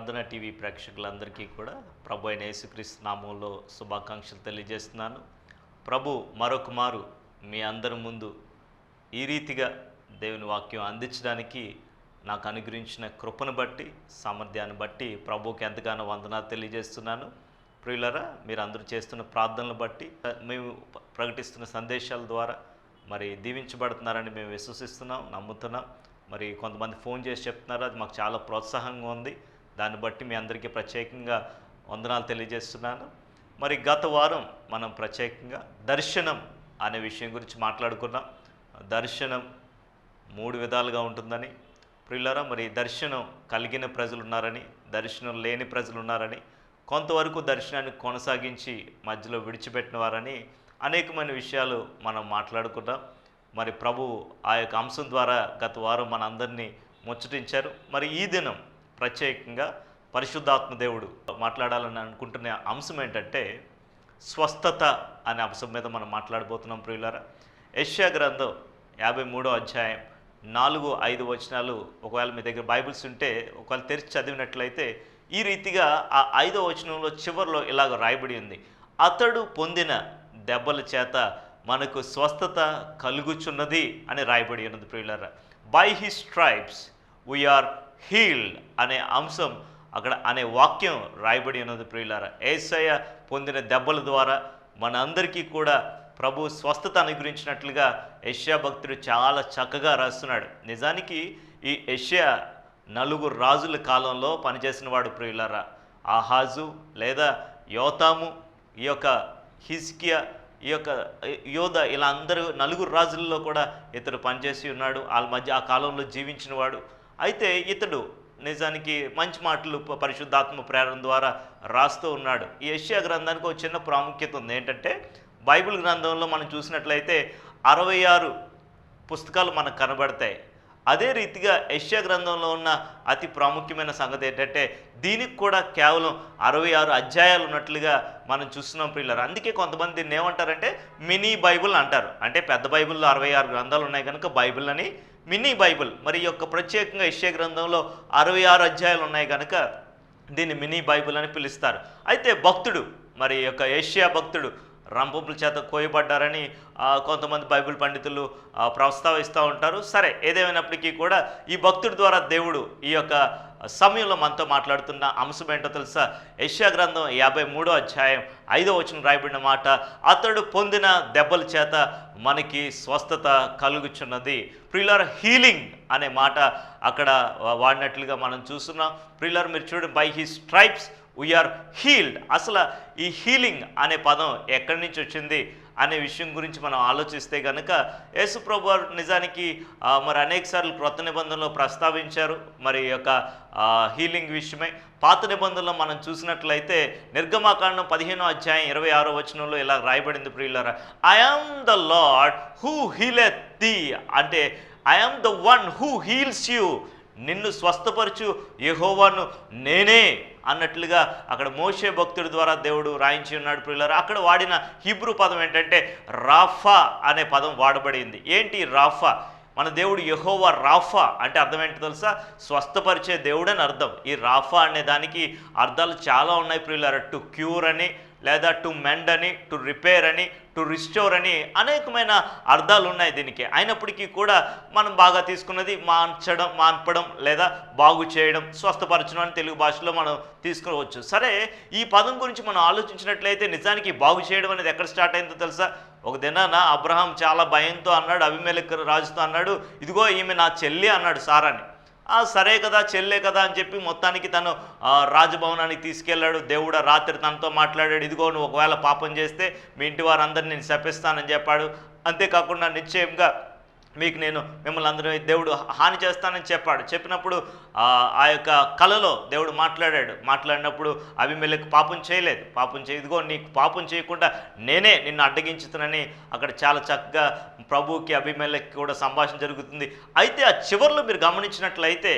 ప్రార్థన టీవీ ప్రేక్షకులందరికీ కూడా ప్రభు అయిన యేసుక్రీస్తు నామంలో శుభాకాంక్షలు తెలియజేస్తున్నాను. ప్రభు మరొక మారు మీ అందరి ముందు ఈ రీతిగా దేవుని వాక్యం అందించడానికి నాకు అనుగ్రహించిన కృపను బట్టి, సామర్థ్యాన్ని బట్టి ప్రభువుకి ఎంతగానో వందనాలు తెలియజేస్తున్నాను. ప్రియులరా, మీరు అందరూ చేస్తున్న ప్రార్థనలు బట్టి, మేము ప్రకటిస్తున్న సందేశాల ద్వారా మరి దీవించబడుతున్నారని మేము విశ్వసిస్తున్నాం, నమ్ముతున్నాం. మరి కొంతమంది ఫోన్ చేసి చెప్తున్నారు, అది మాకు చాలా ప్రోత్సాహంగా ఉంది. దాన్ని బట్టి మీ అందరికీ ప్రత్యేకంగా వందనాలు తెలియజేస్తున్నాను. మరి గత వారం మనం ప్రత్యేకంగా దర్శనం అనే విషయం గురించి మాట్లాడుకున్నాం. దర్శనం 3 విధాలుగా ఉంటుందని, ప్రియులారా, మరి దర్శనం కలిగిన ప్రజలు ఉన్నారని, దర్శనం లేని ప్రజలు ఉన్నారని, కొంతవరకు దర్శనాన్ని కొనసాగించి మధ్యలో విడిచిపెట్టిన వారని అనేకమైన విషయాలు మనం మాట్లాడుకున్నాం. మరి ప్రభువు ఆ యొక్క అంశం ద్వారా గత వారం మనందరినీ ముచ్చటించారు. మరి ఈ దినం ప్రత్యేకంగా పరిశుద్ధాత్మ దేవుడు మాట్లాడాలని అనుకుంటున్న అంశం ఏంటంటే స్వస్థత అనే అంశం మీద మనం మాట్లాడబోతున్నాం. ప్రియులారా, యెషయా గ్రంథం 53వ అధ్యాయం 4-5 వచనాలు, ఒకవేళ మీ దగ్గర బైబిల్స్ ఉంటే ఒకవేళ తెరిచి చదివినట్లయితే ఈ రీతిగా ఆ 5వ వచనంలో చివరిలో ఇలాగ రాయబడి ఉంది: అతడు పొందిన దెబ్బల చేత మనకు స్వస్థత కలుగుచున్నది అని రాయబడి ఉన్నది. ప్రియులారా, by his stripes we are healed అనే అంశం అక్కడ అనే వాక్యం రాయబడి ఉన్నది. ప్రియులారా, యేసయ్య పొందిన దెబ్బల ద్వారా మన అందరికీ కూడా ప్రభు స్వస్థత అనుగ్రహించినట్లుగా యెషయా భక్తుడు చాలా చక్కగా రాస్తున్నాడు. నిజానికి ఈ యెషయా 4 రాజుల కాలంలో పనిచేసిన వాడు. ప్రియులారా, ఆహాజు లేదా యోతాము, ఈ యొక్క హిజ్కియా, ఈ యొక్క యోధ, ఇలా అందరూ 4 రాజుల్లో కూడా ఇతడు పనిచేసి ఉన్నాడు. వాళ్ళ మధ్య ఆ కాలంలో జీవించిన వాడు. అయితే ఇతడు నిజానికి మంచి మాటలు పరిశుద్ధాత్మ ప్రేరణ ద్వారా రాస్తూ ఉన్నాడు. ఈ యెషయా గ్రంథానికి ఒక చిన్న ప్రాముఖ్యత ఉంది. ఏంటంటే బైబిల్ గ్రంథంలో మనం చూసినట్లయితే 66 పుస్తకాలు మనకు కనబడతాయి. అదే రీతిగా యెషయా గ్రంథంలో ఉన్న అతి ప్రాముఖ్యమైన సంగతి ఏంటంటే దీనికి కూడా కేవలం 66 అధ్యాయాలు ఉన్నట్లుగా మనం చూస్తున్నాం. ప్రియులారా, అందుకే కొంతమంది దీన్ని ఏమంటారంటే మినీ బైబిల్ అంటారు. అంటే పెద్ద బైబిల్లో 66 గ్రంథాలు ఉన్నాయి కనుక బైబిల్ అని, మినీ బైబిల్ మరి యొక్క ప్రత్యేకంగా యెషయా గ్రంథంలో 66 అధ్యాయాలు ఉన్నాయి కనుక దీన్ని మినీ బైబిల్ అని పిలుస్తారు. అయితే భక్తుడు, మరి యొక్క యెషయా భక్తుడు రంపముల చేత కోయబడ్డారని కొంతమంది బైబిల్ పండితులు ప్రస్తావిస్తూ ఉంటారు. సరే, ఏదేమైనప్పటికీ కూడా ఈ భక్తుడి ద్వారా దేవుడు ఈ యొక్క సమయంలో మనతో మాట్లాడుతున్న అంశం ఏంటో తెలుసా? యెషయా గ్రంథం 53వ అధ్యాయం 5వ వచనం రాయబడిన మాట: అతడు పొందిన దెబ్బల చేత మనకి స్వస్థత కలుగుచున్నది. ప్రియులారా, హీలింగ్ అనే మాట అక్కడ వాడినట్లుగా మనం చూస్తున్నాం. ప్రియులారా, మీరు చూడండి, by his stripes we are healed. అసలు ఈ హీలింగ్ అనే పదం ఎక్కడి నుంచి వచ్చింది అనే విషయం గురించి మనం ఆలోచిస్తే కనుక యేసు ప్రభు వారు నిజానికి మరి అనేకసార్లు క్రొత్త నిబంధనలో ప్రస్తావించారు మరి యొక్క హీలింగ్ విషయమై. పాత నిబంధనలో మనం చూసినట్లయితే నిర్గమాకాండం 15వ అధ్యాయం 26వ వచనంలో ఇలా రాయబడింది. ప్రియులారా, I am the Lord who healeth thee, అంటే I am the one who heals you, నిన్ను స్వస్థపరచు యెహోవాను నేనే అన్నట్లుగా అక్కడ మోషే భక్తుడి ద్వారా దేవుడు రాయించి ఉన్నాడు. ప్రియులారా, అక్కడ వాడిన హీబ్రూ పదం ఏంటంటే రాఫా అనే పదం వాడబడింది. ఏంటి రాఫా? మన దేవుడు యెహోవా రాఫా అంటే అర్థం ఏంటో తెలుసా? స్వస్థపరిచే దేవుడు అని అర్థం. ఈ రాఫా అనే దానికి అర్థాలు చాలా ఉన్నాయి. ప్రియులారా, టు క్యూర్ అని, లేదా టు మెండ్ అని, టు రిపేర్ అని, టు రిస్టోర్ అని అనేకమైన అర్థాలు ఉన్నాయి దీనికి. అయినప్పటికీ కూడా మనం బాగా తీసుకున్నది మాన్పడం లేదా బాగు చేయడం, స్వస్థపరచడం అని తెలుగు భాషలో మనం తీసుకోవచ్చు. సరే, ఈ పదం గురించి మనం ఆలోచించినట్లయితే నిజానికి బాగు చేయడం అనేది ఎక్కడ స్టార్ట్ అయిందో తెలుసా? ఒక దినాన అబ్రహాం చాలా భయంతో అన్నాడు, అబీమెలెకు రాజుతో అన్నాడు, ఇదిగో ఈమె నా చెల్లి అన్నాడు సారాని. సరే కదా, చెల్లే కదా అని చెప్పి మొత్తానికి తను రాజభవనానికి తీసుకెళ్ళాడు. దేవుడు రాత్రి తనతో మాట్లాడాడు, ఇదిగో నువ్వు ఒకవేళ పాపం చేస్తే మీ ఇంటి వారందరినీ నేను శపిస్తానని చెప్పాడు. అంతేకాకుండా నిశ్చయంగా మీకు నేను మిమ్మల్ని అందరూ దేవుడు హాని చేస్తానని చెప్పాడు. చెప్పినప్పుడు ఆ యొక్క కలలో దేవుడు మాట్లాడినప్పుడు అబీమెలెకు పాపం చేయలేదు. ఇదిగో నీకు పాపం చేయకుండా నేనే నిన్ను అడ్డగించుతానని అక్కడ చాలా చక్కగా ప్రభువుకి అబీమెలెకు కూడా సంభాషణ జరుగుతుంది. అయితే ఆ చివరిలో మీరు గమనించినట్లయితే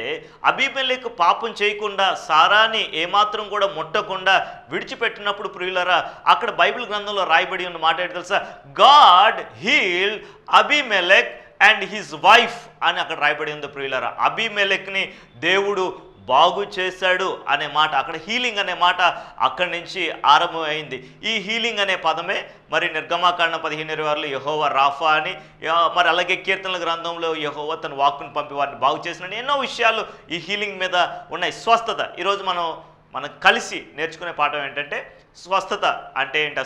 అబీమెలెకు పాపం చేయకుండా, సారాని ఏమాత్రం కూడా ముట్టకుండా విడిచిపెట్టినప్పుడు ప్రియులారా, అక్కడ బైబిల్ గ్రంథంలో రాయబడి ఉన్న మాట ఏంటి తెలుసా? God healed Abimelech and his wife అని అక్కడ రాయబడి ఉంది. ప్రియులారా, అబీమెలెక్ని దేవుడు బాగు చేశాడు అనే మాట, అక్కడ హీలింగ్ అనే మాట అక్కడి నుంచి ఆరంభమైంది. ఈ హీలింగ్ అనే పదమే మరి నిర్గమాకాండం 15:26 యెహోవా రాఫా అని, మరి అలాగే కీర్తనల గ్రంథంలో యెహోవా తన వాక్కును పంపి వారిని బాగు చేసిన ఎన్నో విషయాలు ఈ హీలింగ్ మీద ఉన్నాయి. స్వస్థత, ఈరోజు మనం కలిసి నేర్చుకునే పాఠం ఏంటంటే స్వస్థత అంటే ఏంటి,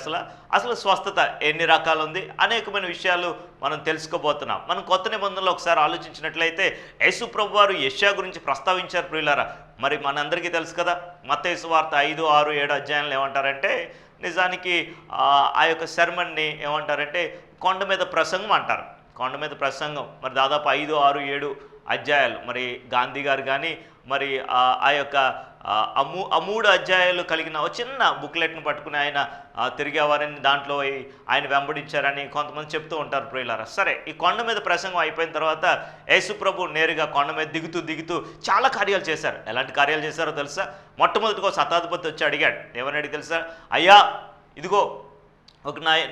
అసలు స్వస్థత ఎన్ని రకాలు ఉంది, అనేకమైన విషయాలు మనం తెలుసుకోబోతున్నాం. మనం కొత్త నిబంధనలో ఒకసారి ఆలోచించినట్లయితే యేసు ప్రభు వారు యెషయా గురించి ప్రస్తావించారు ప్రియులారా. మరి మనందరికీ తెలుసు కదా, మత్తయి సువార్త 5, 6, 7 అధ్యాయంలో ఏమంటారంటే, నిజానికి ఆ యొక్క సెర్మన్ని ఏమంటారంటే కొండ మీద ప్రసంగం అంటారు. కొండ మీద ప్రసంగం మరి దాదాపు 5, 6, 7 అధ్యాయాలు. మరి గాంధీ గారు కానీ మరి ఆ యొక్క ఆ 3 అధ్యాయాలు కలిగిన ఒక చిన్న బుక్లెట్ను పట్టుకుని ఆయన తిరిగేవారని, దాంట్లో ఆయన వెంబడించారని కొంతమంది చెప్తూ ఉంటారు ప్రియులారా. సరే, ఈ కొండ మీద ప్రసంగం అయిపోయిన తర్వాత యేసు ప్రభు నేరుగా కొండ మీద దిగుతూ చాలా కార్యాలు చేశారు. ఎలాంటి కార్యాలు చేశారో తెలుసా? మొట్టమొదటిగా శతాధిపతి వచ్చి అడిగాడు. ఏమని అడిగి తెలుసా? అయ్యా, ఇదిగో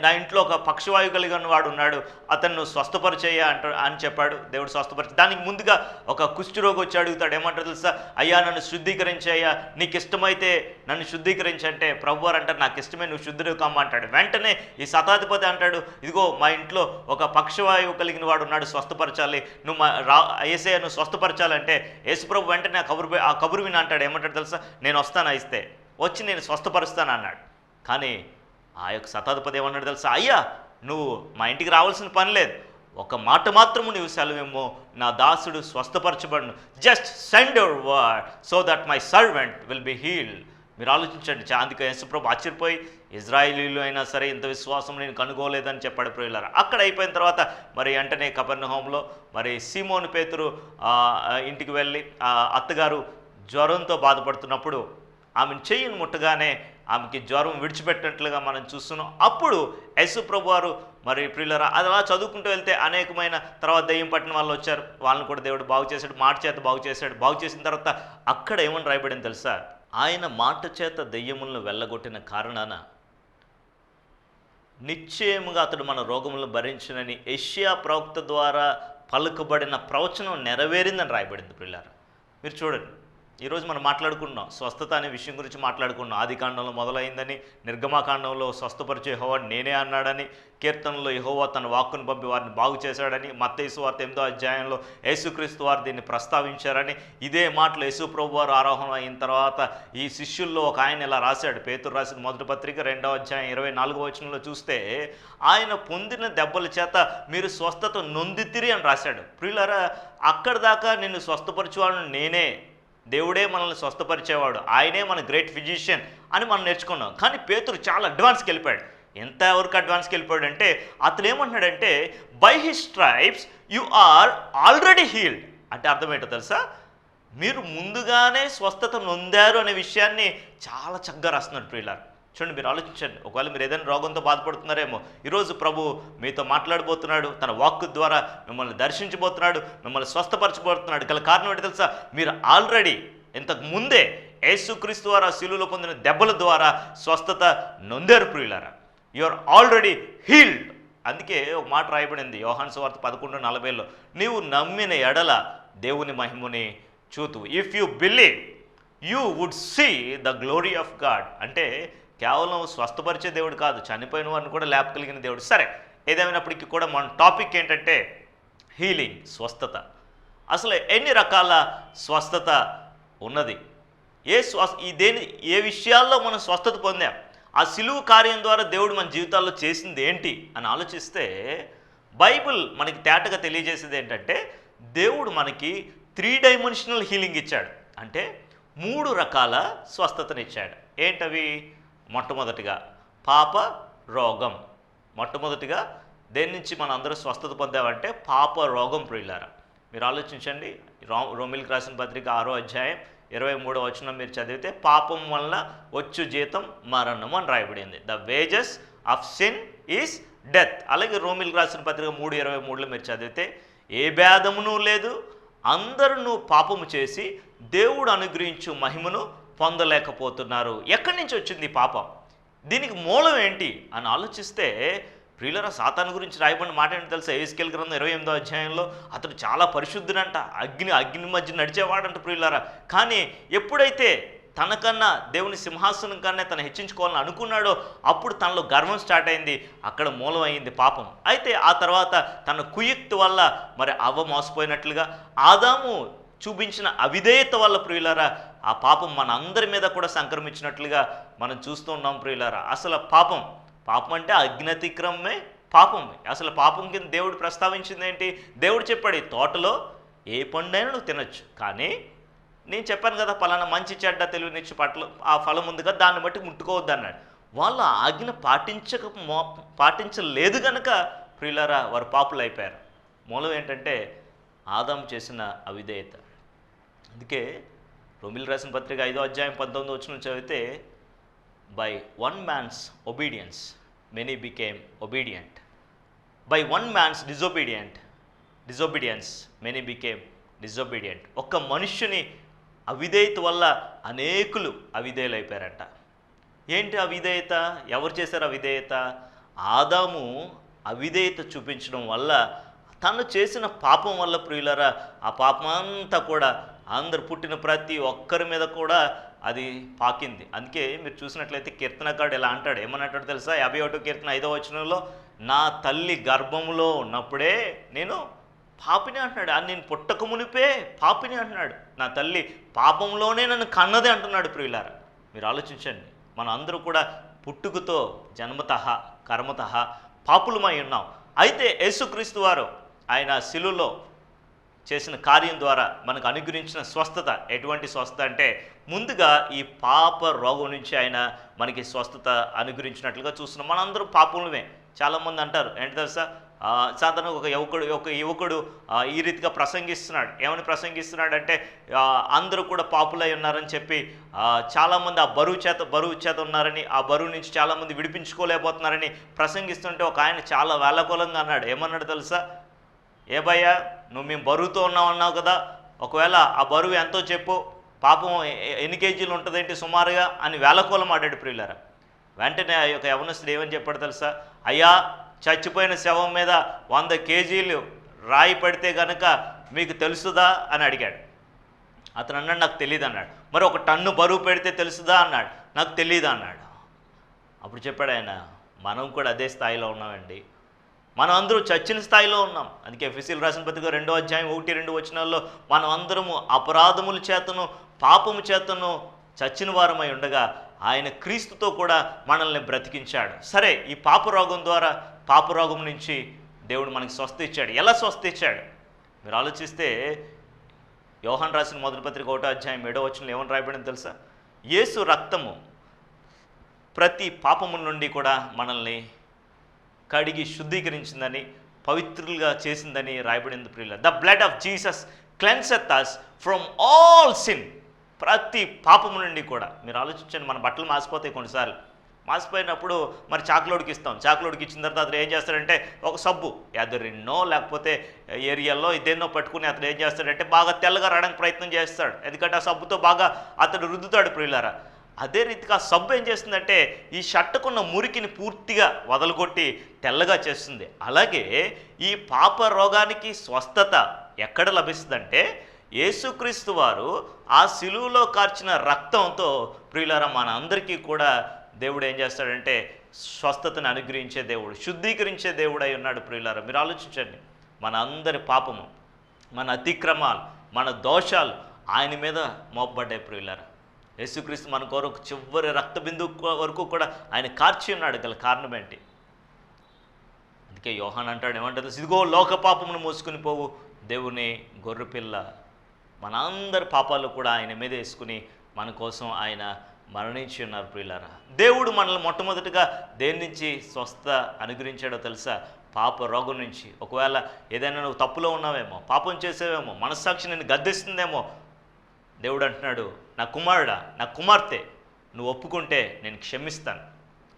నా ఇంట్లో ఒక పక్షవాయువు కలిగిన వాడు ఉన్నాడు, అతన్ని స్వస్థపరిచేయ అని చెప్పాడు. దేవుడు స్వస్థపరిచి, దానికి ముందుగా ఒక కుష్ఠరోగి వచ్చి అడుగుతాడు. ఏమంటారు తెలుసా? అయ్యా, నన్ను శుద్ధీకరించయ్యా, నీకు ఇష్టమైతే నన్ను శుద్ధీకరించి అంటే ప్రభువారు అంటారు, నాకు ఇష్టమే, నువ్వు శుద్ధుడు కమ్మంటాడు. వెంటనే ఈ శతాధిపతి అంటాడు, ఇదిగో మా ఇంట్లో ఒక పక్షవాయువు కలిగిన వాడు ఉన్నాడు, స్వస్థపరచాలి, నువ్వు యేసయ్య నువ్వు స్వస్థపరచాలంటే యేసుప్రభు వెంటనే ఆ కబురు విని అంటాడు. ఏమంటాడు తెలుసా? నేను వస్తాను, ఇస్తే వచ్చి నేను స్వస్థపరుస్తాను అన్నాడు. కానీ ఆ యొక్క శతాధిపతి ఏమన్నాడు తెలుసా? అయ్యా, నువ్వు మా ఇంటికి రావాల్సిన పని లేదు, ఒక మాట మాత్రము నీవు సెలవేమో, నా దాసుడు స్వస్థపరచబడును, just send your word so that my servant will be healed. మీరు ఆలోచించండి. అందుకే యేసుప్రభు ఆశ్చర్యపోయి, ఇజ్రాయేలీలు అయినా సరే ఇంత విశ్వాసం నేను కనుగోలేదని చెప్పాడు ప్రియులారా. అక్కడ అయిపోయిన తర్వాత మరి వెంటనే కపెర్నహూములో మరి సీమోను పేతురు ఇంటికి వెళ్ళి అత్తగారు జ్వరంతో బాధపడుతున్నప్పుడు ఆమెను చెయ్యిని ముట్టగానే ఆమెకి జ్వరం విడిచిపెట్టినట్లుగా మనం చూస్తున్నాం. అప్పుడు యేసు ప్రభు వారు మరి ప్రియులారా అది అలా చదువుకుంటూ వెళ్తే అనేకమైన తర్వాత దెయ్యం పట్టిన వాళ్ళు వచ్చారు, వాళ్ళని కూడా దేవుడు బాగు చేశాడు, మాట చేత బాగు చేశాడు. బాగు చేసిన తర్వాత అక్కడ ఏమని రాయబడింది తెలుసా? ఆయన మాట చేత దెయ్యములను వెళ్ళగొట్టిన కారణాన నిశ్చయముగా అతడు మన రోగములను భరించునని యెషయా ప్రవక్త ద్వారా పలుకబడిన ప్రవచనం నెరవేరిందని రాయబడింది ప్రియులారా. మీరు చూడండి, ఈరోజు మనం మాట్లాడుకున్నాం స్వస్థత అనే విషయం గురించి మాట్లాడుకున్నాం. ఆదికాండంలో మొదలైందని, నిర్గమాకాండంలో స్వస్థపరిచే యెహోవా నేనే అన్నాడని, కీర్తనలో యెహోవా తన వాక్కును పంపి వారిని బాగు చేశాడని, మత్తయి సువార్త 8వ అధ్యాయంలో యేసుక్రీస్తు వారు దీన్ని ప్రస్తావించారని, ఇదే మాటలు యేసు ప్రభు వారు ఆరోహణం అయిన తర్వాత ఈ శిష్యుల్లో ఒక ఆయన ఇలా రాశాడు. పేతురు రాసిన మొదటి పత్రిక 2వ అధ్యాయం 24వ వచనంలో చూస్తే, ఆయన పొందిన దెబ్బల చేత మీరు స్వస్థత నొందితిరి అని రాశాడు. ప్రియులారా, అక్కడి దాకా నిన్ను స్వస్థపరిచేవాడు నేనే, దేవుడే మనల్ని స్వస్థపరిచేవాడు, ఆయనే మన గ్రేట్ ఫిజిషియన్ అని మనం నేర్చుకున్నాం. కానీ పేతురు చాలా అడ్వాన్స్కి వెళ్ళిపోయాడు. ఎంతవరకు అడ్వాన్స్కి వెళ్ళిపోయాడు అంటే, అతను ఏమంటున్నాడంటే, by his stripes you are already healed. అంటే అర్థం ఏంటో తెలుసా? మీరు ముందుగానే స్వస్థత నొందారు అనే విషయాన్ని చాలా చక్కగా రాస్తున్నాడు ప్రియులారా. చూడండి, మీరు ఆలోచించండి. ఒకవేళ మీరు ఏదైనా రోగంతో బాధపడుతున్నారేమో, ఈరోజు ప్రభు మీతో మాట్లాడబోతున్నాడు, తన వాక్కు ద్వారా మిమ్మల్ని దర్శించబోతున్నాడు, మిమ్మల్ని స్వస్థపరచబోతున్నాడు. గల కారణం ఏంటి తెలుసా? మీరు ఆల్రెడీ ఇంతకు ముందే యేసుక్రీస్తు ద్వారా శిలువలో పొందిన దెబ్బల ద్వారా స్వస్థత నొందారు ప్రియులారా. You are already healed. అందుకే ఒక మాట రాయబడింది యోహాను సువార్త 11:40, నీవు నమ్మిన ఎడల దేవుని మహిమని చూతువు. If you believe you would see the glory of God. అంటే కేవలం స్వస్థపరిచే దేవుడు కాదు, చనిపోయిన వారిని కూడా లేపగలిగిన దేవుడు. సరే, ఏదేమైనప్పటికీ కూడా మన టాపిక్ ఏంటంటే హీలింగ్, స్వస్థత. అసలు ఎన్ని రకాల స్వస్థత ఉన్నది? ఏ విషయాల్లో మనం స్వస్థత పొందాం? ఆ సిలువు కార్యం ద్వారా దేవుడు మన జీవితాల్లో చేసింది ఏంటి అని ఆలోచిస్తే, బైబిల్ మనకి తేటగా తెలియజేసేది ఏంటంటే, దేవుడు మనకి 3 డైమెన్షనల్ హీలింగ్ ఇచ్చాడు. అంటే 3 రకాల స్వస్థతనిచ్చాడు. ఏంటవి? మొట్టమొదటిగా పాప రోగం. మొట్టమొదటిగా దేని నుంచి మనం అందరూ స్వస్థత పొందామంటే పాప రోగం ప్రియులారా. మీరు ఆలోచించండి, రోమిలికి రాసిన పత్రిక 6వ అధ్యాయం 23వ వచనం మీరు చదివితే, పాపం వల్ల వచ్చు జీతం మరణం అని రాయబడింది. The wages of sin is death. అలాగే రోమిలికి రాసిన పత్రిక 3:23లో మీరు చదివితే, ఏ భేదమును లేదు, అందరూ పాపము చేసి దేవుడు అనుగ్రహించు మహిమను పొందలేకపోతున్నారు. ఎక్కడి నుంచి వచ్చింది పాపం? దీనికి మూలం ఏంటి అని ఆలోచిస్తే ప్రియులారా, సాతాను గురించి రాయబడిన మాట ఏంటో తెలుసా? యెహెజ్కేలు గ్రంథం 28వ అధ్యాయంలో అతడు చాలా పరిశుద్ధుడంట, అగ్ని మధ్య నడిచేవాడంట ప్రియులారా. కానీ ఎప్పుడైతే తనకన్నా దేవుని సింహాసనం కన్నా తను హెచ్చించుకోవాలని అనుకున్నాడో అప్పుడు తనలో గర్వం స్టార్ట్ అయింది. అక్కడ మూలం అయింది పాపం. అయితే ఆ తర్వాత తన కుయుక్తి వల్ల మరి అవ్వ మోసపోయినట్లుగా, ఆదాము చూపించిన అవిధేయత వల్ల ప్రియులారా ఆ పాపం మన అందరి మీద కూడా సంక్రమించినట్లుగా మనం చూస్తూ ఉన్నాం ప్రియులారా. అసలు పాపం అంటే అగ్నతిక్రమమే పాపం. అసలు పాపం కింద దేవుడు ప్రస్తావించింది ఏంటి? దేవుడు చెప్పాడు, ఈ తోటలో ఏ పండైనా నువ్వు తినొచ్చు, కానీ నేను చెప్పాను కదా పలానా మంచి చెడ్డ తెలివినిచ్చి పట్ల ఆ ఫలం ఉంది కదా, దాన్ని బట్టి ముట్టుకోవద్దు అన్నాడు. వాళ్ళు ఆజ్ఞ పాటించలేదు కనుక ప్రియులారా వారు పాపులు అయిపోయారు. మూలం ఏంటంటే ఆదాము చేసిన అవిధేయత. అందుకే రోమీయులకు రాసిన పత్రిక 5వ అధ్యాయం 19వ వచనం చదివితే, by one man's obedience many became obedient, by one man's disobedience many became disobedient. ఒక్క మనుష్యుని అవిధేయత వల్ల అనేకులు అవిధేయులైపోయారంట. ఏంటి అవిధేయత? ఎవరు చేశారు అవిధేయత? ఆదాము అవిధేయత చూపించడం వల్ల, తను చేసిన పాపం వల్ల ప్రియులారా ఆ పాపం అంతా కూడా అందరు పుట్టిన ప్రతి ఒక్కరి మీద కూడా అది పాకింది. అందుకే మీరు చూసినట్లయితే కీర్తనకారుడు ఎలా అంటాడు, ఏమన్నట్టు తెలుసా? 51వ కీర్తన 5వ వచనంలో, నా తల్లి గర్భంలో ఉన్నప్పుడే నేను పాపిని అంటున్నాడు. నేను పుట్టక మునిపే పాపిని అంటున్నాడు. నా తల్లి పాపంలోనే నన్ను కన్నది అంటున్నాడు ప్రియులారా. మీరు ఆలోచించండి, మనం అందరూ కూడా పుట్టుకతో జన్మతః కర్మతః పాపులమై ఉన్నాం. అయితే యేసుక్రీస్తు వారు ఆయన శిలువలో చేసిన కార్యం ద్వారా మనకు అనుగ్రహించిన స్వస్థత ఎటువంటి స్వస్థత అంటే, ముందుగా ఈ పాప రోగం నుంచి ఆయన మనకి స్వస్థత అనుగ్రహించినట్లుగా చూస్తున్నాం. మనందరూ పాపులమే. చాలామంది అంటారు ఏంటి తెలుసా, సాధారణంగా ఒక యువకుడు ఈ రీతిగా ప్రసంగిస్తున్నాడు. ఏమని ప్రసంగిస్తున్నాడంటే, అందరూ కూడా పాపులై ఉన్నారని చెప్పి చాలామంది ఆ బరువు చేత ఉన్నారని, ఆ బరువు నుంచి చాలామంది విడిపించుకోలేకపోతున్నారని ప్రసంగిస్తుంటే ఒక ఆయన చాలా వేళకోళంగా అన్నాడు. ఏమన్నాడు తెలుసా? ఏ భయ్యా, మేము బరువుతో ఉన్నామన్నావు కదా, ఒకవేళ ఆ బరువు ఎంతో చెప్పు, పాపం ఎన్ని కేజీలు ఉంటుందేంటి సుమారుగా అని వేళకోళం ఆడాడు ప్రియులారా. వెంటనే ఆ యొక్క యవనస్తుడు ఏమని చెప్పాడు తెలుసా? అయ్యా, చచ్చిపోయిన శవం మీద 100 కేజీలు రాయి పడితే కనుక మీకు తెలుసుదా అని అడిగాడు. అతను అన్నాడు, నాకు తెలియదు అన్నాడు. మరి 1 టన్ను బరువు పెడితే తెలుసుదా అన్నాడు. నాకు తెలియదు అన్నాడు. అప్పుడు చెప్పాడు ఆయన, మనం కూడా అదే స్థాయిలో ఉన్నామండి, మనం అందరూ చచ్చిన స్థాయిలో ఉన్నాం. అందుకే ఎఫెసీయులకు రాసిన పత్రిక 2వ అధ్యాయం 1-2 వచనాల్లో, మనం అందరము అపరాధముల చేతను పాపము చేతను చచ్చిన వారమై ఉండగా ఆయన క్రీస్తుతో కూడా మనల్ని బ్రతికించాడు. సరే, ఈ పాపరోగం ద్వారా, పాపరోగం నుంచి దేవుడు మనకి స్వస్థ ఇచ్చాడు. ఎలా స్వస్థ ఇచ్చాడు? మీరు ఆలోచిస్తే యోహాను రాసిన మొదటి పత్రిక 1వ అధ్యాయం 7వ వచనంలో ఏమని రాయబడింది తెలుసా? యేసు రక్తము ప్రతి పాపము నుండి కూడా మనల్ని కడిగి శుద్ధీకరించిందని, పవిత్రులుగా చేసిందని రాయబడింది ప్రియులారా. The blood of Jesus cleanseth us from all sin. ప్రతి పాపము నుండి కూడా. మీరు ఆలోచించండి, మన బట్టలు మాసిపోతాయి కొన్నిసార్లు. మాసిపోయినప్పుడు మరి చాకులోడికి ఇస్తాం. చాకులోడికి ఇచ్చిన తర్వాత అతను ఏం చేస్తాడంటే ఒక సబ్బు ఎదరిన్నో లేకపోతే ఏరియాలో ఇదేన్నో పట్టుకుని అతను ఏం చేస్తాడంటే బాగా తెల్లగా రావడానికి ప్రయత్నం చేస్తాడు. ఎందుకంటే ఆ సబ్బుతో బాగా అతడు రుద్దుతాడు ప్రియులారా. అదే రీతిగా ఆ సబ్బు ఏం చేస్తుందంటే ఈ షర్టుకున్న మురికిని పూర్తిగా వదలగొట్టి తెల్లగా చేస్తుంది. అలాగే ఈ పాప రోగానికి స్వస్థత ఎక్కడ లభిస్తుందంటే, యేసుక్రీస్తు వారు ఆ శిలువలో కార్చిన రక్తంతో ప్రియులారా మన అందరికీ కూడా దేవుడు ఏం చేస్తాడంటే స్వస్థతను అనుగ్రహించే దేవుడు, శుద్ధీకరించే దేవుడు అయి ఉన్నాడు ప్రియులారా. మీరు ఆలోచించండి, మన అందరి పాపము, మన అతిక్రమాలు, మన దోషాలు ఆయన మీద మోపబడ్డాయి ప్రియులారా. యేసుక్రీస్తు మన కొరకు చివరి రక్త బిందువు వరకు కూడా ఆయన కార్చి ఉన్నాడు. గల కారణం ఏంటి? అందుకే యోహాను అంటాడు, ఏమంటారు? ఇదిగో లోక పాపమును మోసుకుని పోవు దేవుని గొర్రెపిల్ల. మనందరి పాపాలు కూడా ఆయన మీద వేసుకుని మన కోసం ఆయన మరణించి ఉన్నారు ప్రియులారా. దేవుడు మనల్ని మొట్టమొదటిగా దేని నుంచి స్వస్థ అనుగ్రహించాడో తెలుసా? పాప రోగం నుంచి. ఒకవేళ ఏదైనా నువ్వు తప్పులో ఉన్నావేమో, పాపం చేసేవేమో, మనస్సాక్షి నిన్ను గద్దిస్తుందేమో, దేవుడు అంటున్నాడు, నా కుమారుడా, నా కుమార్తె, నువ్వు ఒప్పుకుంటే నేను క్షమిస్తాను.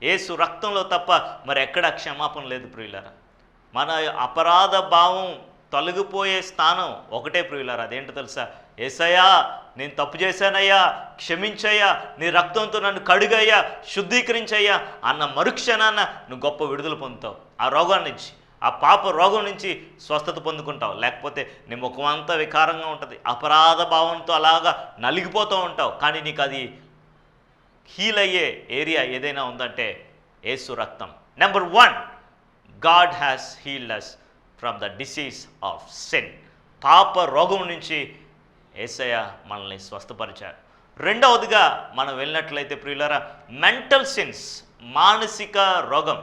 యేసు రక్తంలో తప్ప మరి ఎక్కడ క్షమాపణ లేదు ప్రియులారా. మన అపరాధ భావం తొలగిపోయే స్థానం ఒకటే ప్రియులారా. అదేంటో తెలుసా? యేసయ్యా, నేను తప్పు చేశానయ్యా, క్షమించయ్యా, నీ రక్తంతో నన్ను కడుగయ్యా, శుద్ధీకరించయ్యా అన్న మరుక్షణాన నువ్వు గొప్ప విడుదల పొందుతావు. ఆ రోగం నుంచి, ఆ పాప రోగం నుంచి స్వస్థత పొందుకుంటావు. లేకపోతే నీ ముఖం అంతా వికారంగా ఉంటుంది, అపరాధ భావంతో అలాగా నలిగిపోతూ ఉంటావు. కానీ నీకు అది హీల్ అయ్యే ఏరియా ఏదైనా ఉందంటే యేసు రక్తం. Number 1, God has healed us from the disease of sin. పాప రోగం నుంచి యేసయ్య మనల్ని స్వస్థపరిచారు. రెండవదిగా మనం వెళ్ళినట్లయితే ప్రియులారా, మెంటల్ సిన్స్, మానసిక రోగం.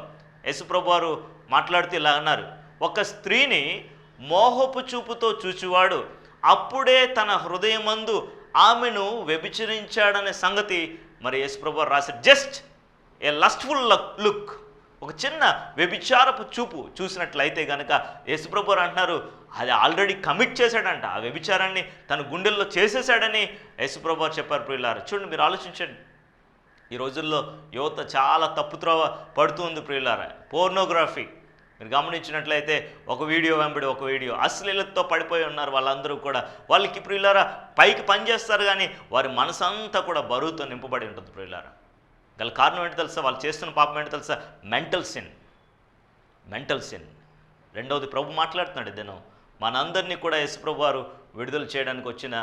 యేసుప్రభు వారు మాట్లాడుతూ ఇలా అన్నారు, ఒక స్త్రీని మోహపు చూపుతో చూచువాడు అప్పుడే తన హృదయమందు ఆమెను వ్యభిచరించాడనే సంగతి మరి యేసుప్రభు వారు రాశారు. జస్ట్ ఏ లస్ట్ఫుల్ లుక్, ఒక చిన్న వ్యభిచారపు చూపు చూసినట్లయితే కనుక యేసుప్రభు వారు అంటున్నారు అది ఆల్రెడీ కమిట్ చేశాడంట, ఆ వ్యభిచారాన్ని తన గుండెల్లో చేసేసాడని యేసుప్రభు వారు చెప్పారు. ప్రియులారా చూడండి, మీరు ఆలోచించండి, ఈ రోజుల్లో యువత చాలా తప్పుత్రోవ పడుతుంది ప్రియులారా. పోర్నోగ్రఫీ మీరు గమనించినట్లయితే ఒక వీడియో వెంబడి ఒక వీడియో అశ్లీలతతో పడిపోయి ఉన్నారు వాళ్ళందరూ కూడా. వాళ్ళకి ప్రియులారా పైకి పనిచేస్తారు కానీ వారి మనసంతా కూడా బరువుతో నింపబడి ఉంటుంది ప్రియులారా. గల కారణం ఏంటి తెలుసా? వాళ్ళు చేస్తున్న పాపం ఏంటి తెలుసా? Mental sin. రెండవది ప్రభు మాట్లాడుతున్నాడు దినం మనందరినీ కూడా యేసుప్రభు వారు విడుదల చేయడానికి వచ్చిన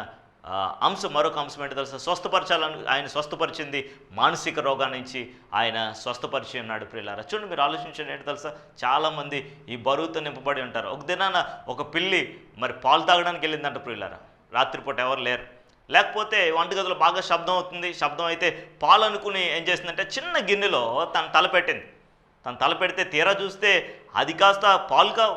అంశం, మరొక అంశం ఏంటి తెలుసా? స్వస్థపరచాలని ఆయన స్వస్థపరిచింది మానసిక రోగాల నుంచి ఆయన స్వస్థపరిచి ఉన్నాడు ప్రియులారా. చూడండి, మీరు ఆలోచించండి ఏంటి తెలుసా? చాలామంది ఈ బరువుతో నింపబడి ఉంటారు. ఒక దినాన ఒక పిల్లి మరి పాలు తాగడానికి వెళ్ళిందంట ప్రియులారా. రాత్రిపూట ఎవరు లేరు, లేకపోతే వంటగదిలో బాగా శబ్దం అవుతుంది. శబ్దం అయితే పాలు అనుకుని ఏం చేసిందంటే చిన్న గిన్నెలో తను తలపెట్టింది. తను తలపెడితే తీరా చూస్తే అది కాస్త పాలు కావు,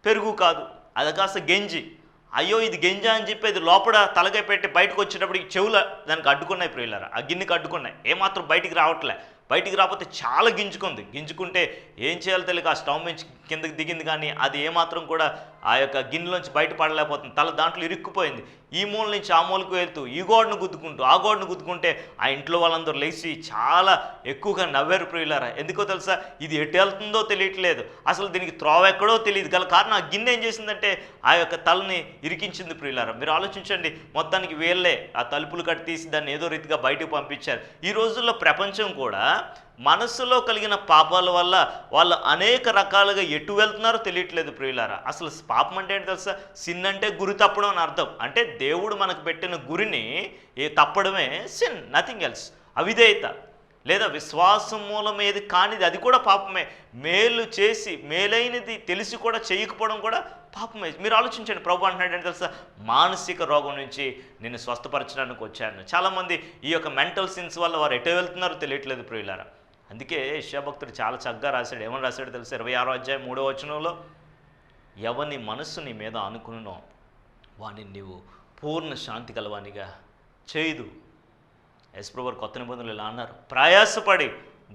పెరుగు కాదు, అది కాస్త గెంజి. అయ్యో ఇది గెంజా అని చెప్పి అది లోపల తలకాయ పెట్టి బయటకు వచ్చేటప్పటికి చెవులు దానికి అడ్డుకున్నాయి ప్రియులారా, ఆ గిన్నెకి అడ్డుకున్నాయి. ఏమాత్రం బయటికి రావట్లే. బయటికి రాకపోతే చాలా గింజుకుంటే ఏం చేయాలో తెలియక ఆ స్టవ్ నుంచి కిందకి దిగింది, కానీ అది ఏమాత్రం కూడా ఆ యొక్క గిన్నెలోంచి బయటపడలేకపోతుంది. తల దాంట్లో ఇరుక్కుపోయింది. ఈ మూల నుంచి ఆ మూలకు వెళ్తూ ఈ గోడను గుద్దుకుంటూ ఆ గోడను గుద్దుకుంటే ఆ ఇంట్లో వాళ్ళందరూ లేచి చాలా ఎక్కువగా నవ్వారు ప్రియులారా. ఎందుకో తెలుసా? ఇది ఎటు వెళ్తుందో తెలియట్లేదు, అసలు దీనికి త్రోవ ఎక్కడో తెలియదు. గల కారణం ఆ గిన్నె ఏం చేసిందంటే ఆ యొక్క తలని ఇరికించింది ప్రియులారా. మీరు ఆలోచించండి, మొత్తానికి వీళ్ళే ఆ తలుపులు కట్టి తీసి దాన్ని ఏదో రీతిగా బయటకు పంపించారు. ఈ రోజుల్లో ప్రపంచం కూడా మనస్సులో కలిగిన పాపాల వల్ల వాళ్ళు అనేక రకాలుగా ఎటు వెళ్తున్నారో తెలియట్లేదు ప్రియులారా. అసలు పాపం అంటే ఏంటి తెలుసా? సిన్ అంటే గురి తప్పడం అని అర్థం. అంటే దేవుడు మనకు పెట్టిన గురిని తప్పడమే సిన్, నథింగ్ ఎల్స్. అవిధేయత లేదా విశ్వాసం మూలం ఏది కానిది అది కూడా పాపమే. మేలు చేసి మేలైనది తెలిసి కూడా చేయకపోవడం కూడా పాపమే. మీరు ఆలోచించండి, ప్రభు అంటున్నాడు ఏంటి తెలుసా? మానసిక రోగం నుంచి నేను స్వస్థపరచడానికి వచ్చాను. చాలామంది ఈ యొక్క మెంటల్ సిన్స్ వల్ల వారు ఎటు వెళ్తున్నారో తెలియట్లేదు ప్రియులారా. అందుకే యెషయా భక్తుడు చాలా చక్కగా రాశాడు. ఏమని రాశాడు తెలుసా? 26వ అధ్యాయం 3వ వచనంలో, ఎవని మనస్సు నీ మీద అనుకున్నో వాడిని నీవు పూర్ణ శాంతి కలవానిగా చేయదు. యేసుప్రభు కొత్త నిబంధనలు ఇలా అన్నారు, ప్రయాసపడి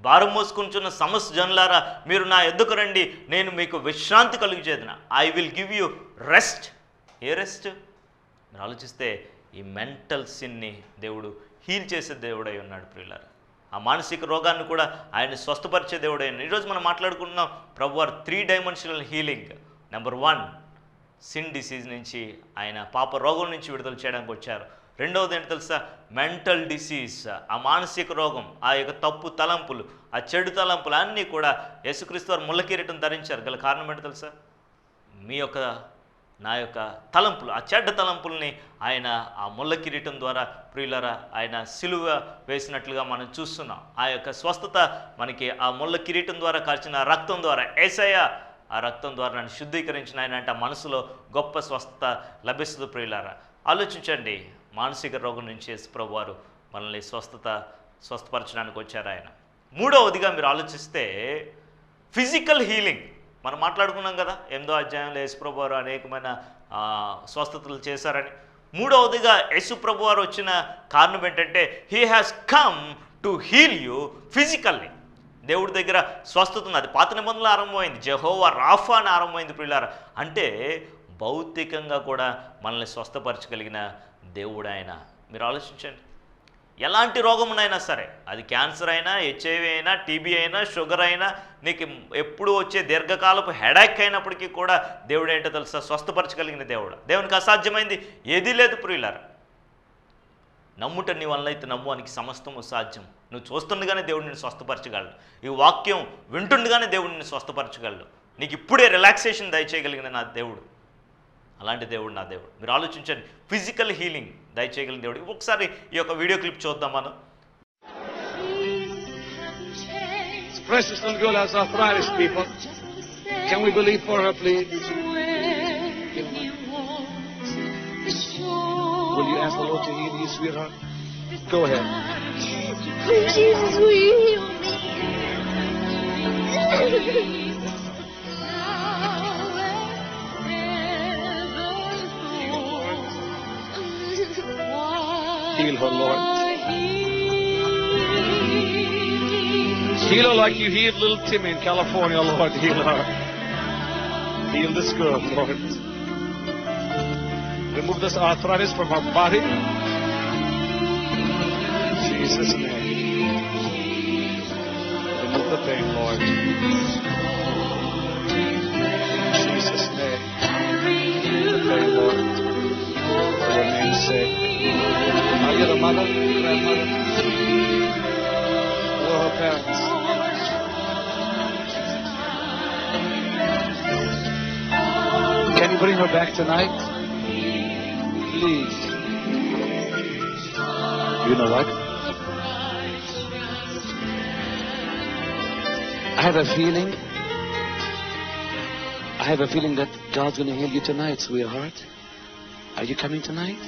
భారం మోసుకుంటున్న సమస్త జనులారా మీరు నా ఎద్దుకు రండి, నేను మీకు విశ్రాంతి కలుగజేదును. I will give you rest. ఏ రెస్ట్? మీరు ఆలోచిస్తే ఈ మెంటల్ సిన్ని దేవుడు హీల్ చేసే దేవుడై ఉన్నాడు ప్రియులారా. ఆ మానసిక రోగాన్ని కూడా ఆయన స్వస్థపరిచే దేవుడై ఉన్నాడు. ఈరోజు మనం మాట్లాడుకుంటున్నాం ప్రభువారు 3 dimensional healing. Number 1, sin disease నుంచి ఆయన పాప రోగం నుంచి విడుదల చేయడానికి వచ్చారు. రెండవది ఏంటి తెలుసా? మెంటల్ డిసీజ్, ఆ మానసిక రోగం, ఆ యొక్క తప్పు తలంపులు, ఆ చెడు తలంపులు అన్నీ కూడా యేసుక్రీస్తు వారు ముళ్ళ కిరీటం ధరించారు. గల కారణం ఏంటి తెలుసా? మీ యొక్క నా యొక్క తలంపులు, ఆ చెడ్డ తలంపుల్ని ఆయన ఆ ముళ్ళ కిరీటం ద్వారా ప్రియులరా ఆయన సిలువ వేసినట్లుగా మనం చూస్తున్నాం. ఆ యొక్క స్వస్థత మనకి ఆ ముళ్ళ కిరీటం ద్వారా కాల్చిన రక్తం ద్వారా, యేసయ్య ఆ రక్తం ద్వారా నన్ను శుద్ధీకరించిన ఆయన అంటే మనసులో గొప్ప స్వస్థత లభిస్తుంది ప్రియులారా. ఆలోచించండి, మానసిక రోగం నుంచి యేసు ప్రభు వారు మనల్ని స్వస్థపరచడానికి వచ్చారు ఆయన. మూడవదిగా మీరు ఆలోచిస్తే ఫిజికల్ హీలింగ్. మనం మాట్లాడుకున్నాం కదా 8వ అధ్యాయంలో యేసు ప్రభు వారు అనేకమైన స్వస్థతలు చేశారని. మూడవదిగా యేసు ప్రభు వారు వచ్చిన కారణం ఏంటంటే he has come to heal you physically. దేవుడి దగ్గర స్వస్థత ఉంది. అది పాత నిబంధనలో ఆరంభమైంది, యెహోవా రాఫా అని ఆరంభమైంది ప్రియులారా. అంటే భౌతికంగా కూడా మనల్ని స్వస్థపరచగలిగిన దేవుడు ఆయన. మీరు ఆలోచించండి, ఎలాంటి రోగమునైనా సరే, అది క్యాన్సర్ అయినా, హెచ్ఐవి అయినా, టీబీ అయినా, షుగర్ అయినా, నీకు ఎప్పుడు వచ్చే దీర్ఘకాలపు హెడేక్ అయినప్పటికీ కూడా దేవుడు ఏంటో తెలుసా? స్వస్థపరచగలిగిన దేవుడు. దేవునికి అసాధ్యమైంది ఏదీ లేదు ప్రియులారా. నమ్ముట నీ వల్ల అయితే నమ్మువానికి సమస్తము సాధ్యం. నువ్వు చూస్తుండగానే దేవుడు నిన్ను స్వస్థపరచగలడు. ఈ వాక్యం వింటుండగానే దేవుడు నిన్ను స్వస్థపరచగలడు. నీకు ఇప్పుడే రిలాక్సేషన్ దయచేయగలిగిన నా దేవుడు, అలాంటి దేవుడు నా దేవుడు. మీరు ఆలోచించండి, ఫిజికల్ హీలింగ్ దయచేయగలిగిన దేవుడు. ఒకసారి ఈ యొక్క వీడియో క్లిప్ చూద్దాం మనం. Precious little girl has arthritis, people. Can we believe for her, please? Will you ask the Lord to heal you, sweetheart? Go ahead. Jesus, will you heal me? Heal her, Lord. Heal her like you healed little Timmy in California, Lord. Heal her. Heal this girl, Lord. Remove this arthritis from her body. In Jesus' name. Remove the pain, Lord. In Jesus' name. Remove the pain, Lord. For your name's sake. Are you the mother, grandmother? Or her parents? Can you bring her back tonight? Please. You know what? I have a feeling that God's going to heal you tonight, sweetheart. Are you coming tonight?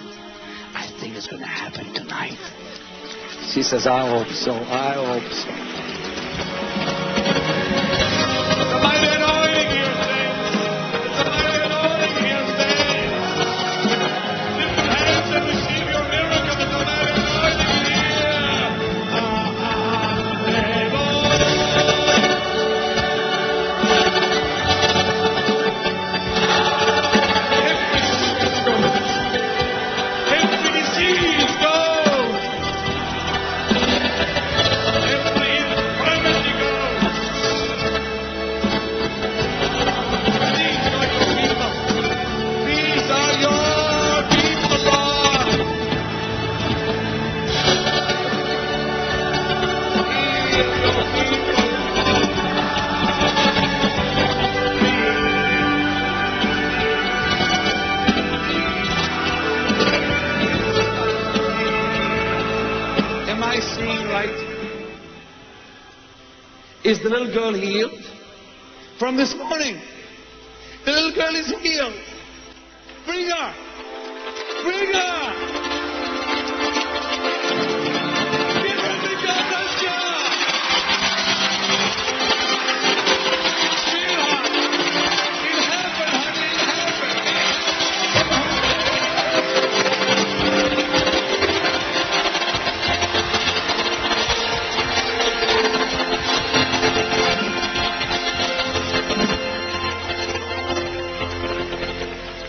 I think it's going to happen tonight. She says, I hope so. I hope so. Is the little girl healed? From this morning, the little girl is healed. Bring her! Bring her! Give her the God of God! Sweetheart, it'll happen, honey, it'll happen.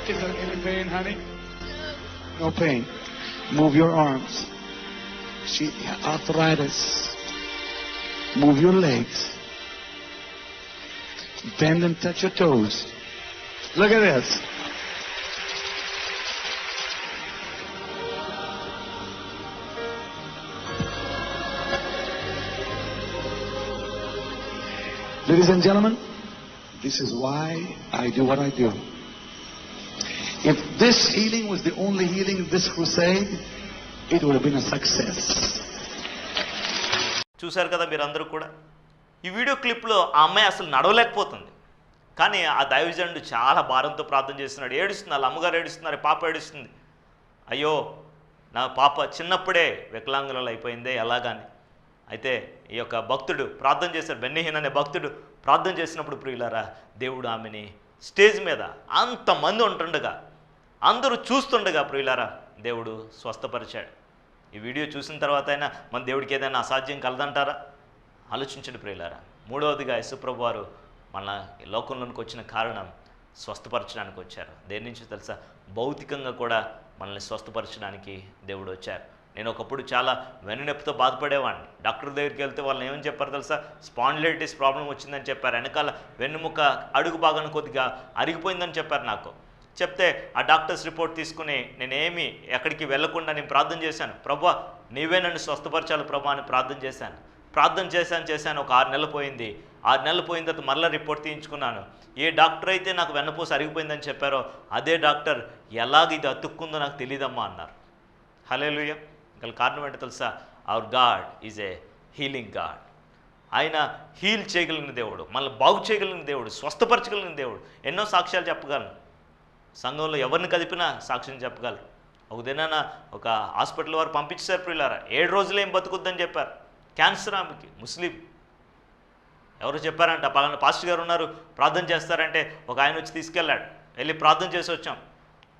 Is there any pain, honey? No pain. Move your arms. Arthritis. Move your legs. Bend and touch your toes. Look at this. Ladies and gentlemen, this is why I do what I do. If this healing was the only healing of this crusade, it would have been a success. చూశారు కదా మీరందరూ కూడా. ఈ video క్లిప్లో ఆ అమ్మాయి అసలు నడవలేకపోతుంది, కానీ ఆ దైవజనుడు చాలా భారంతో ప్రార్థన చేస్తున్నాడు. ఏడుస్తుంది, వాళ్ళ అమ్మగారు ఏడుస్తున్నారు, పాప ఏడుస్తుంది. అయ్యో నా పాప చిన్నప్పుడే వికలాంగురాలు అయిపోయిందే ఎలాగాని. అయితే ఈ యొక్క భక్తుడు ప్రార్థన చేశారు, బెన్నీహీన్ అనే భక్తుడు ప్రార్థన చేసినప్పుడు ప్రియులారా, దేవుడు ఆమెని స్టేజ్ మీద అంతమంది ఉంటుండగా, అందరూ చూస్తుండగా ప్రియులారా దేవుడు స్వస్థపరిచాడు. ఈ వీడియో చూసిన తర్వాత అయినా మన దేవుడికి ఏదైనా అసాధ్యం కలదంటారా? ఆలోచించండి ప్రియులారా. మూడవదిగా యేసుప్రభు వారు మన లోకంలోనికి వచ్చిన కారణం స్వస్థపరచడానికి వచ్చారు. దేని నుంచి తెలుసా? భౌతికంగా కూడా మనల్ని స్వస్థపరచడానికి దేవుడు వచ్చారు. నేను ఒకప్పుడు చాలా వెన్నునొప్పితో బాధపడేవాడిని. డాక్టర్ దగ్గరికి వెళ్తే వాళ్ళు ఏమని చెప్పారు తెలుసా? స్పాండిలైటిస్ ప్రాబ్లం వచ్చిందని చెప్పారు. వెనకాల వెన్నుముక అడుగు భాగాన్ని కొద్దిగా అరిగిపోయిందని చెప్పారు నాకు. చెప్తే ఆ డాక్టర్స్ రిపోర్ట్ తీసుకుని నేనేమి ఎక్కడికి వెళ్లకుండా నేను ప్రార్థన చేశాను. ప్రభువా నీవే నన్ను స్వస్థపరచాలి ప్రభా అని ప్రార్థన చేశాను. ఒక 6 నెలలు పోయింది. 6 నెలలు పోయిన తర్వాత మళ్ళీ రిపోర్ట్ తీయించుకున్నాను. ఏ డాక్టర్ అయితే నాకు వెన్నపూస అరిగిపోయిందని చెప్పారో అదే డాక్టర్ ఎలాగ ఇది అతుక్కుందో నాకు తెలియదమ్మా అన్నారు. హల్లెలూయా. గల కారణం ఏంటో తెలుసా? Hour God is a healing God. ఆయన హీల్ చేయగలిగిన దేవుడు, మళ్ళీ బాగు చేయగలిగిన దేవుడు, స్వస్థపరచగలిగిన దేవుడు. ఎన్నో సాక్ష్యాలు చెప్పగలను. సంఘంలో ఎవరిని కదిపినా సాక్ష్యం చెప్పగలరు. ఒక దినాన ఒక హాస్పిటల్ వారు పంపించారు ప్రియులారా, 7 రోజులు ఏం బతుకుద్దని చెప్పారు. క్యాన్సర్ ఆమెకి, ముస్లిం. ఎవరు చెప్పారంట, పలానా పాస్టర్ గారు ఉన్నారు ప్రార్థన చేస్తారంటే ఒక ఆయన వచ్చి తీసుకెళ్ళాడు. వెళ్ళి ప్రార్థన చేసి వచ్చాం.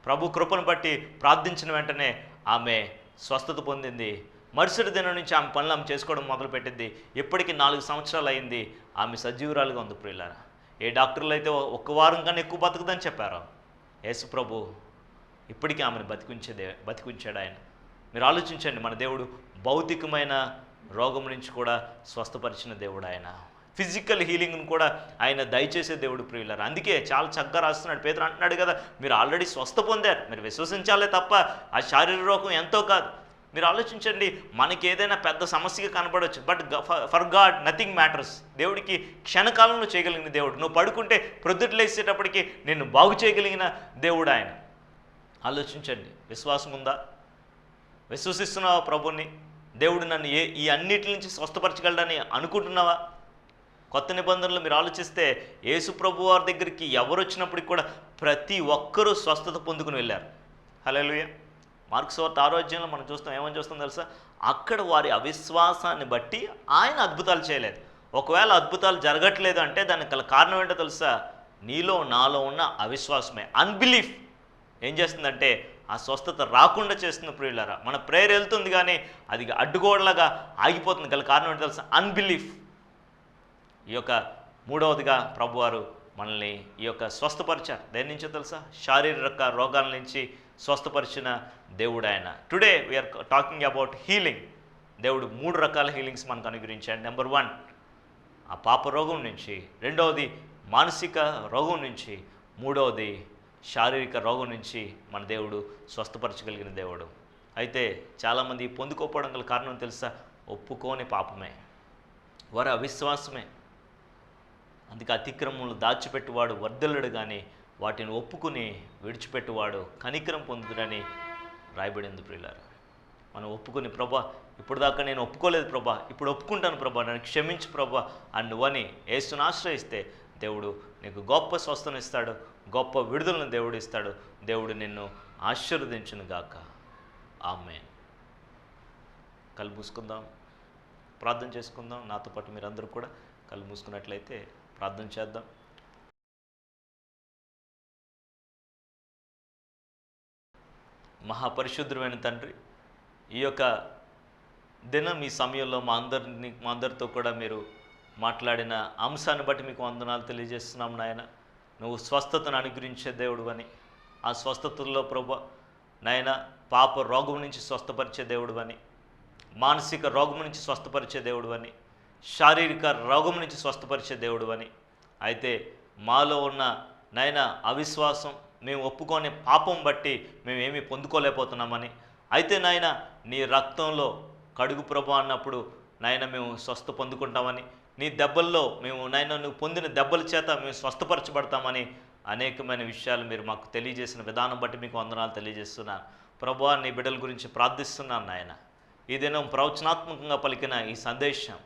ప్రభు కృపను బట్టి ప్రార్థించిన వెంటనే ఆమె స్వస్థత పొందింది. మరుసటి దినం నుంచి ఆమె పనులు ఆమె చేసుకోవడం మొదలుపెట్టింది. ఇప్పటికీ 4 సంవత్సరాలు అయింది. ఆమె సజీవురాలుగా ఉంది ప్రియులారా. ఏ డాక్టర్లు అయితే 1 వారం కన్నా ఎక్కువ బతుకుదని చెప్పారో, యేసు ప్రభు ఇప్పటికీ ఆమెను బతికించాడు ఆయన. మీరు ఆలోచించండి, మన దేవుడు భౌతికమైన రోగం నుంచి కూడా స్వస్థపరిచిన దేవుడు ఆయన. ఫిజికల్ హీలింగ్ను కూడా ఆయన దయచేసే దేవుడు ప్రియులారా. అందుకే చాలా చక్కగా రాస్తున్నాడు. పేతురు అంటున్నాడు కదా, మీరు ఆల్రెడీ స్వస్థ పొందారు, మీరు విశ్వసించాలే తప్ప ఆ శారీరక రోగం ఎంతో కాదు. మీరు ఆలోచించండి, మనకి ఏదైనా పెద్ద సమస్యగా కనపడవచ్చు, but for God nothing matters. దేవుడికి క్షణకాలంలో చేయగలిగిన దేవుడు. నువ్వు పడుకుంటే ప్రొద్దుట లేచేటప్పటికి నిన్ను బాగు చేయగలిగిన దేవుడు ఆయన. ఆలోచించండి, విశ్వాసం ఉందా? విశ్వసిస్తున్నావా ప్రభుని? దేవుడు నన్ను ఈ అన్నిటి నుంచి స్వస్థపరచగలడని అనుకుంటున్నావా? కొత్త నిబంధనలు మీరు ఆలోచిస్తే యేసు ప్రభు వారి దగ్గరికి ఎవరు వచ్చినప్పటికి కూడా ప్రతి ఒక్కరూ స్వస్థత పొందుకుని వెళ్ళారు. హల్లెలూయా. మార్కు సువార్త 6వ అధ్యాయంలో మనం చూస్తాం. ఏమని చూస్తాం తెలుసా? అక్కడ వారి అవిశ్వాసాన్ని బట్టి ఆయన అద్భుతాలు చేయలేదు. ఒకవేళ అద్భుతాలు జరగట్లేదు అంటే దానికి గల కారణం ఏంటో తెలుసా? నీలో నాలో ఉన్న అవిశ్వాసమే. అన్బిలీఫ్ ఏం చేస్తుందంటే ఆ స్వస్థత రాకుండా చేస్తుంది ప్రియులారా. మన ప్రేయర్ వెళ్తుంది కానీ అది అడ్డుగోడలాగా ఆగిపోతుంది. గల కారణం ఏంటో తెలుసా? అన్బిలీఫ్. ఈ యొక్క 3వదిగా ప్రభువారు మనల్ని ఈ యొక్క స్వస్థపరిచారు. దేని నుంచో తెలుసా? శారీరక రోగాల నుంచి స్వస్థపరిచిన దేవుడు ఆయన. Today we are talking about healing. దేవుడు 3 రకాల హీలింగ్స్ మనకు అనుగ్రహించాడు. నెంబర్ 1 ఆ పాప రోగం నుంచి, 2వది మానసిక రోగం నుంచి, 3వది శారీరక రోగం నుంచి మన దేవుడు స్వస్థపరచగలిగిన దేవుడు. అయితే చాలామంది పొందుకోకపోవడం గల కారణం తెలుసా? ఒప్పుకోని పాపమే, వారి అవిశ్వాసమే. అందుకే అతిక్రమములు దాచిపెట్టువాడు వర్ధిల్లడు కానీ వాటిని ఒప్పుకుని విడిచిపెట్టువాడు కనికరం పొందుతాడని రాయబడింది ప్రియులారా. మనం ఒప్పుకుని, ప్రభా ఇప్పుడు దాకా నేను ఒప్పుకోలేదు ప్రభా, ఇప్పుడు ఒప్పుకుంటాను ప్రభా, నన్ను క్షమించు ప్రభా అని నువ్వని యేసుని ఆశ్రయిస్తే దేవుడు నీకు గొప్ప స్వస్థను ఇస్తాడు, గొప్ప విడుదలను దేవుడు ఇస్తాడు. దేవుడు నిన్ను ఆశీర్వదించును గాక. ఆమేన్. కళ్ళు మూసుకుందాం, ప్రార్థన చేసుకుందాం. నాతో పాటు మీరందరూ కూడా కళ్ళు మూసుకున్నట్లయితే ప్రార్థన చేద్దాం. మహాపరిశుద్ధమైన తండ్రి, ఈ యొక్క దినం ఈ సమయంలో మా అందరితో కూడా మీరు మాట్లాడిన అంశాన్ని బట్టి మీకు వందనాలు తెలియజేస్తున్నాం నాయన. నువ్వు స్వస్థతను అనుగ్రహించే దేవుడు అని, ఆ స్వస్థతల్లో ప్రభా నాయన పాప రోగం నుంచి స్వస్థపరిచే దేవుడు అని, మానసిక రోగం నుంచి స్వస్థపరిచే దేవుడు అని, శారీరక రోగం నుంచి స్వస్థపరిచే దేవుడు అని. అయితే మాలో ఉన్న నాయన అవిశ్వాసం, మేము ఒప్పుకొని పాపం బట్టి మేమేమీ పొందుకోలేకపోతున్నామని, అయితే నాయన నీ రక్తంలో కడుగు ప్రభా అన్నప్పుడు నాయన మేము స్వస్థ పొందుకుంటామని, నీ దెబ్బల్లో మేము నాయన నువ్వు పొందిన దెబ్బల చేత మేము స్వస్థపరచబడతామని అనేకమైన విషయాలు మీరు మాకు తెలియజేసిన విధానం బట్టి మీకు వందనాలు తెలియజేస్తున్నాను. ప్రభువా, నీ బిడ్డల గురించి ప్రార్థిస్తున్నాను నాయన. ఈ దినం ప్రవచనాత్మకంగా పలికిన ఈ సందేశం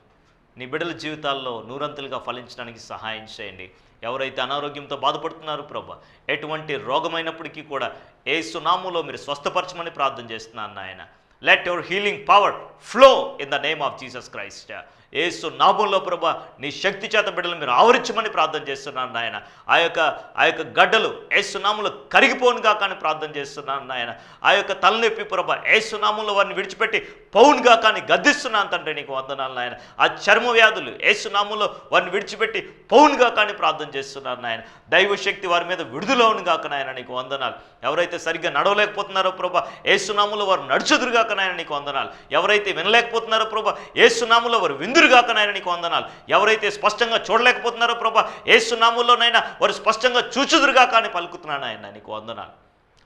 నీ బిడ్డల జీవితాల్లో నూరంతులుగా ఫలించడానికి సహాయం చేయండి. ఎవరైతే అనారోగ్యంతో బాధపడుతున్నారో ప్రభా, ఎటువంటి రోగమైనప్పటికీ కూడా యేసు నామములో మీరు స్వస్థపరచమని ప్రార్థన చేస్తున్నాను నాయన. Let your healing power flow in the name of Jesus Christ. యేసు నామములో ప్రభా నీ శక్తి చేత బిడ్డలు మీరు ఆవరించమని ప్రార్థన చేస్తున్నాను నాయన. ఆ యొక్క గడ్డలు యేసు నామములో కరిగిపోనుగా కానీ ప్రార్థన చేస్తున్నాను నాయన. ఆ యొక్క తలనొప్పి ప్రభా యేసు నామములో వారిని విడిచిపెట్టి పౌనుగా కానీ గద్దిస్తున్నాను తండ్రి, నీకు వందనాలు నాయన. ఆ చర్మ వ్యాధులు యేసు నామములో వారిని విడిచిపెట్టి పౌనుగా కానీ ప్రార్థన చేస్తున్నాను నాయన. దైవ శక్తి వారి మీద విడుదలవునుగా నాయన, నీకు వందనాలు. ఎవరైతే సరిగ్గా నడవలేకపోతున్నారో ప్రభా యేసు నామములో వారు నడుచుదురుగాక నాయన, నీకు వందనాలు. ఎవరైతే వినలేకపోతున్నారో ప్రభా యేసు నామములో వారు విందురుగాక నాయన, నీకు వందనాలు. ఎవరైతే స్పష్టంగా చూడలేకపోతున్నారో ప్రభా యేసు నామములోనైనా వారు స్పష్టంగా చూచుదురుగాక అని పలుకుతున్నాను ఆయన, నీకు వందనాలు.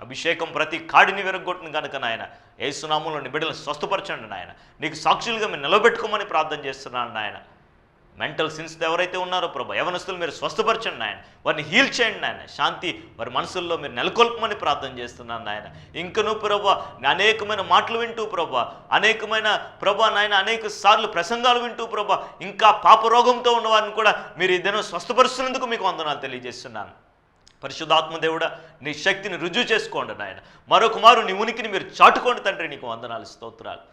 అభిషేకం ప్రతి కాడిని విరగొట్టిన కనుక నాయన యేసునామంలో నీ బిడ్డలను స్వస్థపరచండి నాయన. నీకు సాక్షులుగా మీరు నిలబెట్టుకోమని ప్రార్థన చేస్తున్నాను నాయన. మెంటల్ సిన్స్ ఎవరైతే ఉన్నారో ప్రభా, యవనస్తులు మీరు స్వస్థపరచండి నాయన. వారిని హీల్ చేయండి నాయన. శాంతి వారి మనసుల్లో మీరు నెలకొల్పమని ప్రార్థన చేస్తున్నాను నాయన. ఇంకనూ ప్రభా అనేకమైన మాటలు వింటూ ప్రభా, అనేకమైన ప్రభా నాయన అనేక సార్లు ప్రసంగాలు వింటూ ప్రభా, ఇంకా పాపరోగంతో ఉన్న వారిని కూడా మీరు ఈ దినం స్వస్థపరుస్తున్నందుకు మీకు వందనాలు తెలియజేస్తున్నాను. పరిశుద్ధాత్మ దేవుడా, నీ శక్తిని రుజువు చేసుకోండి నాయన. మరొక మారు నీ ఉనికిని మీరు చాటుకోండి తండ్రి. నీకు వందనాలు, స్తోత్రాలు.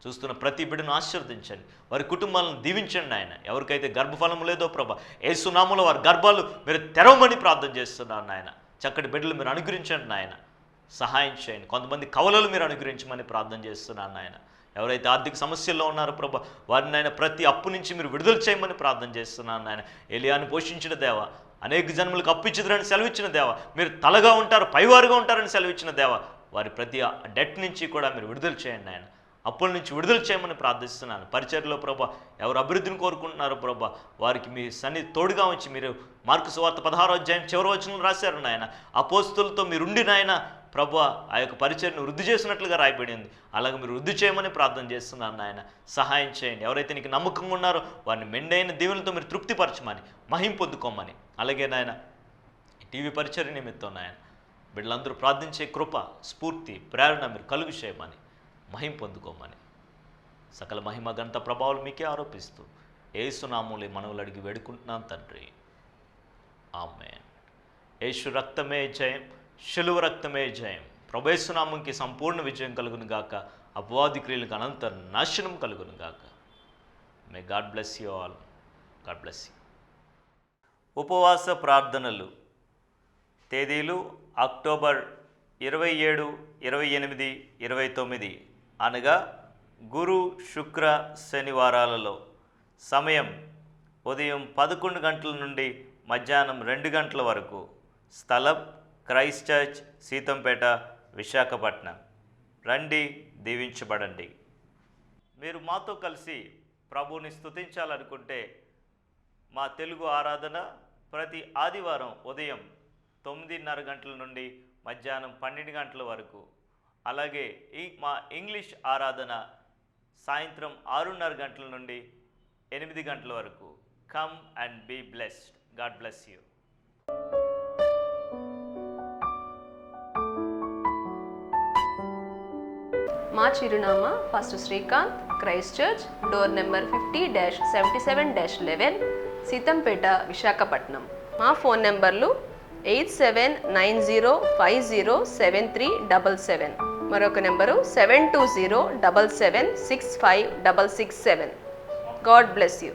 చూస్తున్న ప్రతి బిడ్డను ఆశీర్వదించండి, వారి కుటుంబాలను దీవించండి ఆయన. ఎవరికైతే గర్భఫలం లేదో ప్రభా, యేసునామములో వారి గర్భాలు మీరు తెరవమని ప్రార్థన చేస్తున్నాను నాయన. చక్కటి బిడ్డలు మీరు అనుగ్రహించండి నాయన, సహాయం చేయండి. కొంతమంది కవలలు మీరు అనుగ్రహించమని ప్రార్థన చేస్తున్నాను నాయన. ఎవరైతే ఆర్థిక సమస్యల్లో ఉన్నారో ప్రభా, వారిని ఆయన ప్రతి అప్పు నుంచి మీరు విడుదల చేయమని ప్రార్థన చేస్తున్నాను నాయన. ఎలియాను పోషించిన దేవ, అనేక జన్మలకు అప్పిచ్చిద్రని సెలవిచ్చిన దేవ, మీరు తలగా ఉంటారు పైవారుగా ఉంటారని సెలవిచ్చిన దేవ, వారి ప్రతి డెట్ నుంచి కూడా మీరు విడుదల చేయండి ఆయన. అప్పుల నుంచి విడుదల చేయమని ప్రార్థిస్తున్నాను. పరిచర్యలో ప్రభా ఎవరు అభివృద్ధిని కోరుకుంటున్నారో ప్రభా, వారికి మీ సన్నిధి తోడుగా ఉంచి మీరు మార్కు సువార్త 16వ అధ్యాయం చివరి వచనంలో రాశారు నాయన. అపోస్తులతో మీరుండి నాయన ప్రభా ఆ యొక్క పరిచర్యను వృద్ధి చేసినట్లుగా రాయబడింది. అలాగే మీరు వృద్ధి చేయమని ప్రార్థన చేస్తున్నాను నాయన. సహాయం చేయండి. ఎవరైతే నీకు నమ్మకంగా ఉన్నారో వారిని మెండైన దీవులతో మీరు తృప్తిపరచమని, మహిం పొందుకోమని. అలాగే నాయన టీవీ పరిచర్య నిమిత్తం నాయన బిడ్డలందరూ ప్రార్థించే కృప, స్ఫూర్తి, ప్రేరణ మీరు కలుగు చేయమని, మహిం పొందుకోమని, సకల మహిమ గంట ప్రభావాలు మీకే ఆరోపిస్తూ యేసునామములో మనవులు అడిగి వేడుకుంటున్నాను తండ్రి, ఆమేన్. యేసు రక్తమే జయం, శిలువ రక్తమే జయం. ప్రభు యేసునామంకి సంపూర్ణ విజయం కలుగును గాక. అపవాది క్రియలకు అనంత నాశనం కలుగును గాక. May God bless you all. God bless you. ఉపవాస ప్రార్థనలు తేదీలు అక్టోబర్ 27, 28, 29 అనగా గురు, శుక్ర, శనివారాలలో. సమయం ఉదయం 11 గంటల నుండి మధ్యాహ్నం 2 గంటల వరకు. స్థలం క్రైస్ట్ చర్చ్, సీతంపేట, విశాఖపట్నం. రండి, దీవించబడండి. మీరు మాతో కలిసి ప్రభువుని స్తుతించాలనుకుంటే మా తెలుగు ఆరాధన ప్రతి ఆదివారం ఉదయం 9:30 గంటల నుండి మధ్యాహ్నం 12 గంటల వరకు. అలాగే మా ఇంగ్లీష్ ఆరాధన సాయంత్రం 6:30 గంటల నుండి 8 గంటల వరకు. Come and be blessed. God bless you. మా చిరునామా pastor Srikanth, Christ church, door number 50-77-11, Seethampeta, Visakhapatnam. మా ఫోన్ నెంబర్లు 8790507377. మరొక నెంబరు 72077765667. God bless you.